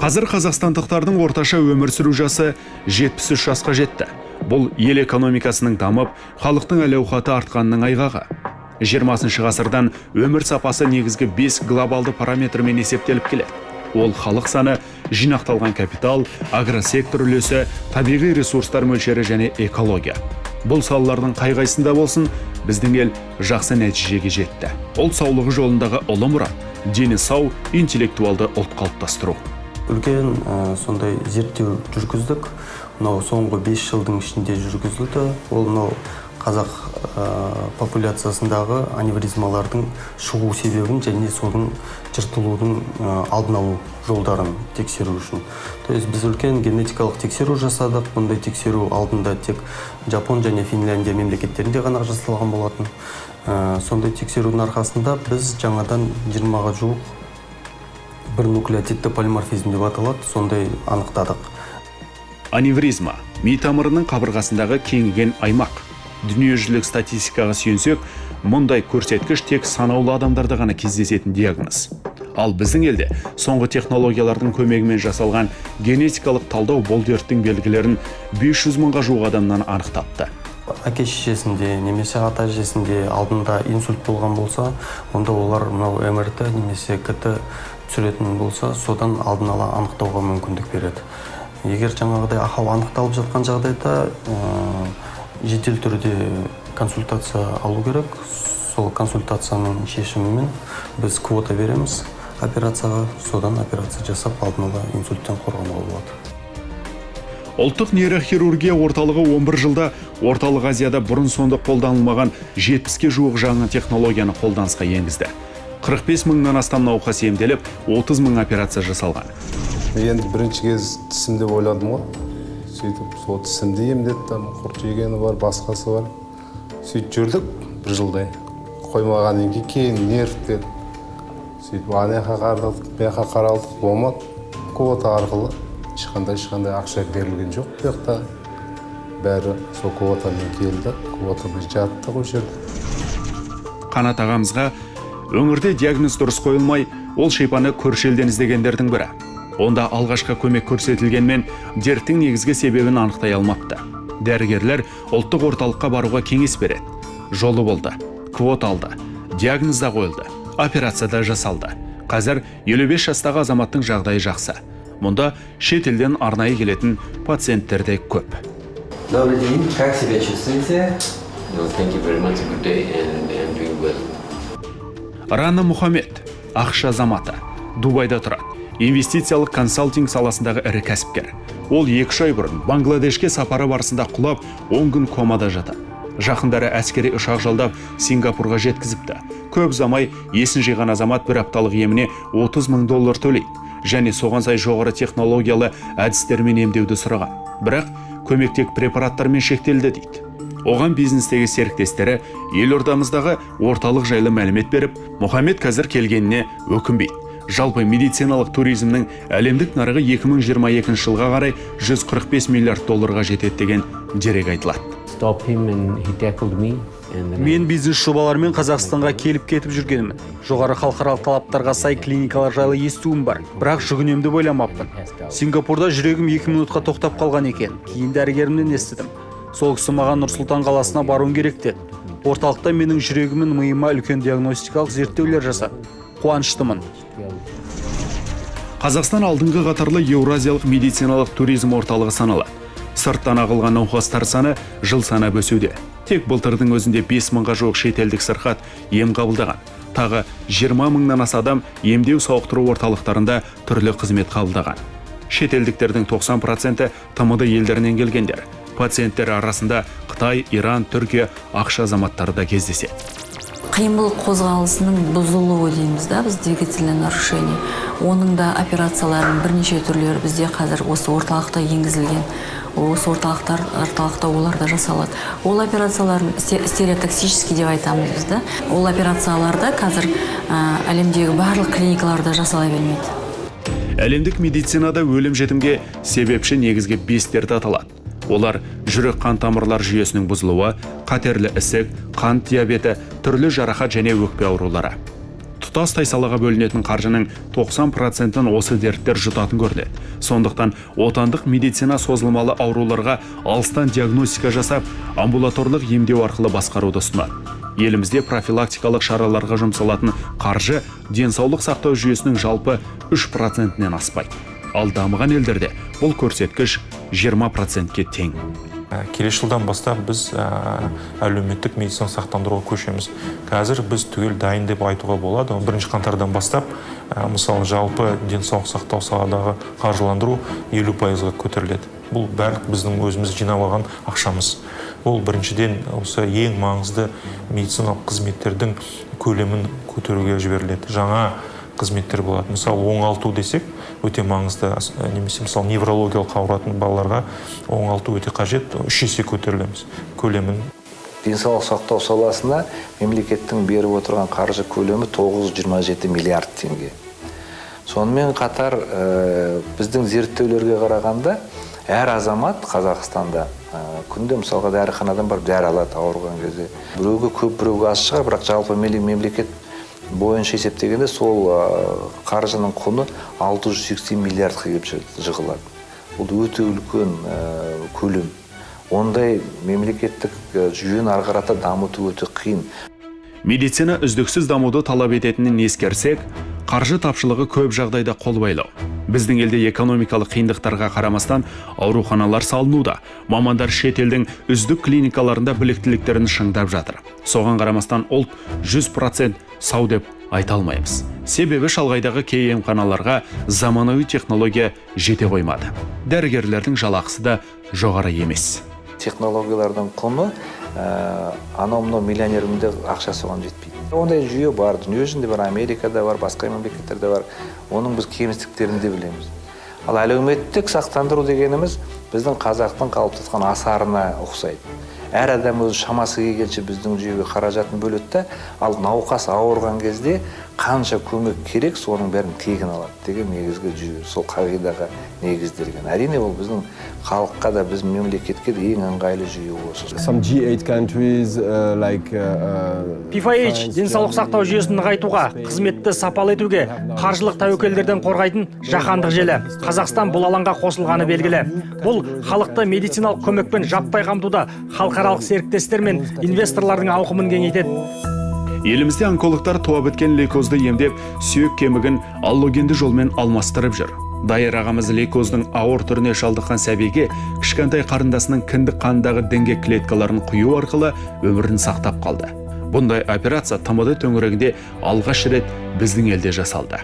Қазір қазақстандықтардың орташа өмір сүру жасы 73 жасқа жетті. Бұл ел экономикасының дамып, халықтың әл-ауқаты артқанының айғағы. 20 ғасырдан өмір сапасы негізгі 5 глобалды параметрмен есептеліп келеді. Ол халық саны, жинақталған капитал, агросектор үлесі, табиғи ресурстар мөлшері және экология. Бұл салалардың қай-қайсында болсын, біздің ел жақсы нәтижеге жетті. Ұлт саулығы жолындағы ұлы мұрат, дені сау, интеллектуалды ұлт қалыптастыру. Үлкен сондай зерттеу жүргіздік. Соңғы 5 жылдың ішінде жүргізілді. Ол қазақ популяциясындағы аневризмалардың шығу себебін және соның жыртылудың алдын алу жолдарын тексеру үшін. То есть біз үлкен генетикалық тексеру жасадық. Бұндай тексеру алдында тек Жапон және Финляндия мемлекеттерінде ғана жасалған болатын. Сондай тексерудің арқасында біз жаңадан 20-ға жуық бір нуклеотидті полиморфизм деп аталады, сондай анықтадық. Аневризма ми тамырының қабырғасындағы кеңіген аймақ. Дүниежүзілік статистикаға сүйенсек, мұндай көрсеткіш тек санаулы адамдарда ғана кездесетін диагноз. Ал біздің елде соңғы технологиялардың көмегімен жасалған генетикалық талдау бұл дерттің белгілерін 500 мыңға жуық адамнан анықтапты. Әке-шешесінде немесе ата-әжесінде алдында инсульт болған болса, онда олар МРТ немесе КТ түсіретін болса, содан алдын ала анықтауға мүмкіндік береді. Егер жаңағыдай ахуал анықталып жатқан жағдайда жедел түрде консультация алу керек. Сол консультацияның шешімімен біз квота береміз операцияға, содан операция жасап алдын ала инсульттен қорғануға болады. Ұлттық нейрохирургия орталығы 11 жылда орталық Азияда бұрын сонды қолданылмаған 70-ке жуық жаңа технологияны қолданысқа енгізді. 45 мыңнан астам науқас емделіп, 30 мың операция жасалған. Енді бірінші кез тісім деп ойладым ғой. Сөйтіп, сол тісімді емдеттім, құрт жегені бар, басқасы бар. Сөйтіп жүрдік бір жылдай. Қоймағаннан кейін нерв деді. Сөйтіп, анаяққа қарадық, маяққа қаралдық, болмады. Квота арқылы ешқандай ақша берілген жоқ. Бұяқта бәрі сол квотамен келді. Квотамен жатты ғой жерді. Қанат ағамызға өңірде диагноз дұрыс қойылмай, ол шипаны көрші елден іздегендердің бірі. Онда алғашқы көмек көрсетілгенмен дерттің негізгі себебін анықтай алмапты. Дәрігерлер ұлттық орталыққа баруға кеңес береді. Жолы болды, квота алды, диагноз да қойылды, операция да жасалды. Қазір 55 жастағы азаматтың жағдайы жақсы. Мұнда шет елден арнайы келетін пациенттер де көп. Добрый день, как себя чувствуете? Thank you very much. Good day and I'm doing well. Рана Мұхаммед, ақш азаматы, Дубайда тұрады. Инвестициялық консалтинг саласындағы ірі кәсіпкер. Ол 2 ай бұрын Бангладешке сапары барысында құлап, 10 күн комада жатады. Жақындары әскери ұшақ жалдап Сингапурға жеткізіпті. Көп замай есін жиған азамат бір апталық еміне $30 мың төлейді. Және соған сай жоғары технологиялы әдістермен емдеуді сұраған. Бірақ көмек тек препараттармен шектелді дейді. Оған бизнестегі серіктестері елордамыздағы орталық жайлы мәлімет беріп, Мұхаммед қазір келгеніне өкінбейді. Жалпы медициналық туризмнің әлемдік нарығы 2022 жылға қарай $145 миллиард жетеді деген дерек айтылады. Мен бизнес жобалармен Қазақстанға келіп кетіп жүргенімін. Жоғары халықаралық талаптарға сай клиникалар жайлы естуім бар, бірақ жүгінемді ойламаппын. Сингапурда жүрегім 2 минутқа тоқтап қалған екен. Кейін дәрігерімнен естідім. Сол кісі маған Нұр-Сұлтан қаласына баруым керек деді. Орталықта менің жүрегімнің миыма үлкен диагностикалық зерттеулер жасады. Қуаныштымын. Қазақстан алдыңғы қатарлы еуразиялық медициналық туризм орталығы саналады. Сырттан ағылған науқастар саны жыл санап өсуде. Тек былтырдың өзінде 5 мыңға жуық шетелдік сырқат ем қабылдаған. Тағы 20 мыңнан аса адам емдеу сауықтыру орталықтарында түрлі қызмет қабылдаған. Шетелдіктердің 90% тмд елдерінен келгендер. Пациенттер арасында Қытай, Иран, Түркия, ақш азаматтары да кездеседі. Қимыл қозғалысының бұзылуы дейміз да, біз двигательное нарушение. Оның да операцияларының бірнеше түрлері бізде қазір осы орталықта енгізілген. Осы орталықта олар да жасалады. Ол операциялар стереотоксический деп айтамыз біз да. Ол операцияларда қазір әлемдегі барлық клиникаларда жасала бермейді. Әлемдік медицинада өлім-жітімге себепші негізгі 5 дерт аталады. Олар жүрек-қан тамырлар жүйесінің бұзылуы, қатерлі ісік, қант диабеті, түрлі жарақат және өкпе аурулары. тұтастай салаға бөлінетін қаржының 90%-ын осы дерттер жұтатын көрінеді. Сондықтан отандық медицина созылмалы ауруларға алыстан диагностика жасап, амбулаторлық емдеу арқылы басқаруды ұсынады. Елімізде профилактикалық шараларға жұмсалатын қаржы денсаулық сақтау жүйесінің жалпы 3%-нен аспайды. Ал дамыған елдерде бұл көрсеткіш 20%-ке тең. Келесі жылдан бастап біз әлеуметтік медицина сақтандыруға көшеміз. Қазір біз түгел дайын деп айтуға болады. 1 қаңтардан бастап, мысалы, жалпы денсаулық сақтау саладағы қаржыландыру 50%-ға көтеріледі. Бұл барлық біздің өзіміз жинап алған ақшамыз. Ол біріншіден осы ең маңызды медициналық қызметтердің көлемін көтеруге жіберіледі. Жаңа қызметтер болады. Мысалы, оңалту десек, өте маңызды, немесе мысалы неврологиялық ауыратын балаларға оңалту өте қажет, 3 есе көтерілеміз көлемін. Денсаулық сақтау саласына мемлекеттің беріп отырған қаржы көлемі 927 миллиард теңге. Сонымен қатар біздің зерттеулерге қарағанда әр азамат Қазақстанда күнде мысалға дәріханадан барып дәрі алады ауырған кезде. Біреуге көп, біреуге аз шығар, бірақ жалпы мемлекет бойынша есептегенде сол қаржының құны 680 миллиардқа келіп жығылады. Бұл өте үлкен көлем. Ондай мемлекеттік жүйені ары қарата дамыту өте қиын. Медицина үздіксіз дамуды талап ететінін ескерсек, қаржы тапшылығы көп жағдайда қолбайлау. Біздің елде экономикалық қиындықтарға қарамастан ауруханалар салынуда. Мамандар шетелдің үздік клиникаларында біліктіліктерін шыңдап жатыр. Соған қарамастан ұлт 100% сау деп айта алмаймыз. Себебі шалғайдағы кей емханаларға заманауи технология жете қоймады. Дәрігерлердің жалақысы да жоғары емес. Технологиялардың құны анау-мынау миллионерінде ақшасы оған жетпейді. Ондай жүйе бар, дүние жүзінде бар, Америкада бар, басқа мемлекеттерде бар. Оның біз кемістіктерін де білеміз. Ал әлеуметтік сақтандыру дегеніміз біздің қазақтың қалыптасқан асарына ұқсайды. Әр адам өз шамасы келгенше біздің жүйеге қаражатын бөледі, ал науқас ауырған кезде қанша көмек керек, соның бәрін тегін алады деген негізгі жүйе, сол қағидаға негізделген. Әрине ол біздің халыққа да, біз мемлекетке де ең ыңғайлы жүйе осы. Some G8 countries like PFH денсаулық сақтау жүйесін нығайтуға, қызметті сапалы етуге, қаржылық тәуекелдерден қорғайтын жаһандық желі. Қазақстан бұл алаңға қосылғаны белгілі. Бұл халықты медициналық көмекпен жаппай қамтуда халықаралық серіктестер мен инвесторлардың ауқымын кеңейтеді. Елімізде онкологтар туа біткен лейкозды емдеп, сүйек кемігін аллогенді жолмен алмастырып жүр. Дайыр ағамыз лейкоздың ауыр түріне шалдыққан сәбиге кішкентай қарындасының кіндік қанындағы діңгек клеткаларын құю арқылы өмірін сақтап қалды. Бұндай операция ТМД төңірегінде алғаш рет біздің елде жасалды.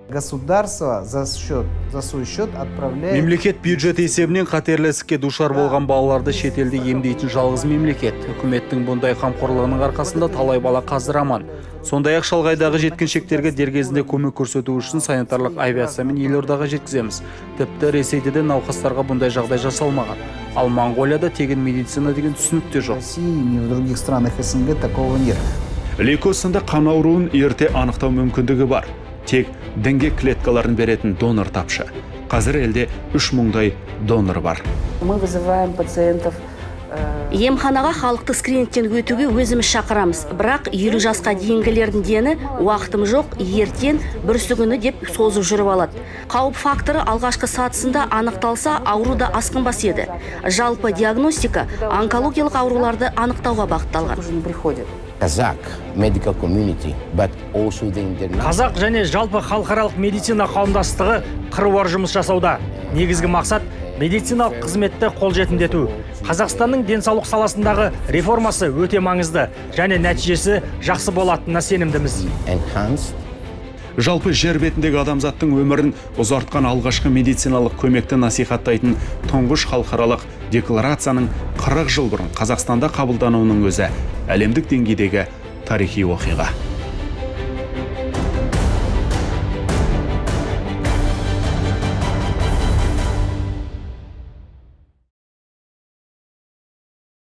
Государство за свой счет отправляет. Мемлекет бюджет есебінен қатерлі ісікке душар болған балаларды шетелде емдейтін жалғыз мемлекет. Үкіметтің бұндай қамқорлығының арқасында талай бала қазір аман. Сондай-ақ шалғайдағы жеткіншектерге дер кезінде көмек көрсету үшін санитарлық авиациямен елордаға жеткіземіз. Тіпті Ресейде де науқастарға бұндай жағдай жасалмаған. Ал Моңғолияда тегін медицина деген түсінік те жоқ. В России и в других странах СНГ такого нет. Лейкоз сынды қан ауруын ерте анықтау мүмкіндігі бар. Тек діңгек клеткаларын беретін донор тапшы. Қазір елде 3000-дай донор бар. Мы вызываем пациентов. Емханаға халықты скринингтен өтуге өзіміз шақырамыз. Бірақ 50 жасқа дейінгілердің дені уақытым жоқ, ертең бүрсігіні деп созып жүріп алады. Қауіп факторы алғашқы сатысында анықталса, ауру да асқынбас еді. Жалпы диагностика онкологиялық ауруларды анықтауға бағытталған. Қазақ және жалпы халықаралық медицина қауымдастығы қыруар жұмыс жасауда. Негізгі мақсат медициналық қызметті қолжетімдету. Қазақстанның денсаулық саласындағы реформасы өте маңызды және нәтижесі жақсы болатынына сенімдіміз. Жалпы жер бетіндегі адамзаттың өмірін ұзартқан алғашқы медициналық көмекті насихаттайтын тұңғыш халықаралық декларацияның 40 жыл бұрын Қазақстанда қабылдануының өзі әлемдік деңгейдегі тарихи оқиға.